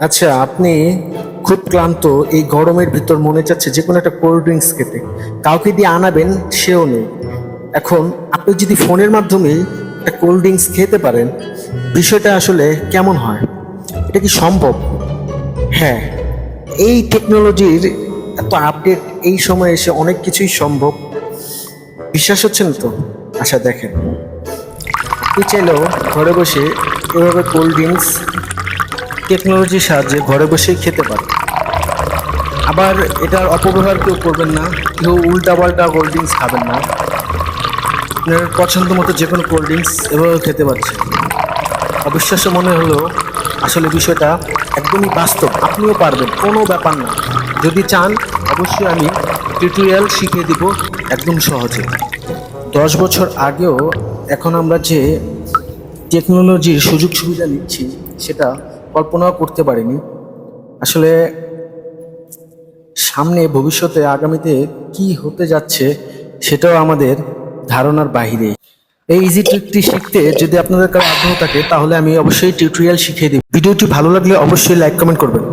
আচ্ছা, আপনি খুব ক্লান্ত, এই গরমের ভিতর মনে চাচ্ছে যে কোনো একটা কোল্ড ড্রিঙ্কস খেতে, কাউকে দিয়ে আনাবেন সেও নেই। এখন আপনি যদি ফোনের মাধ্যমে একটা কোল্ড ড্রিঙ্কস খেতে পারেন, বিষয়টা আসলে কেমন হয়? এটা কি সম্ভব? হ্যাঁ, এই টেকনোলজির এত আপডেট এই সময় এসে অনেক কিছুই সম্ভব। বিশ্বাস হচ্ছে না তো? আচ্ছা দেখেন, আপনি চাইলেও ঘরে বসে এভাবে কোল্ড ড্রিঙ্কস টেকনোলজির সাহায্যে ঘরে বসেই খেতে পারেন। আবার এটার অপব্যবহার কেউ করবেন না, কেউ উল্টাপাল্টা কোল্ড ড্রিঙ্কস খাবেন না। আপনার পছন্দ মতো যে কোনো কোল্ড ড্রিঙ্কস এভাবে খেতে পারছেন। অবিশ্বাস্য মনে হলেও আসলে বিষয়টা একদমই বাস্তব, আপনিও পারবেন, কোনো ব্যাপার না। যদি চান অবশ্যই আমি টিউটোরিয়াল শিখিয়ে দিব একদম সহজে। 10 বছর আগেও এখন আমরা যে টেকনোলজির সুযোগ সুবিধা নিচ্ছি সেটা কল্পনাও করতে পারিনি। আসলে সামনে ভবিষ্যতে আগামীতে কি হতে যাচ্ছে সেটাও আমাদের ধারণার বাহিরে। এই ইজি ট্রিকটি শিখতে যদি আপনাদের কারো আগ্রহ থাকে তাহলে আমি অবশ্যই টিউটোরিয়াল শিখিয়ে দিই। ভিডিওটি ভালো লাগলে অবশ্যই লাইক কমেন্ট করবেন।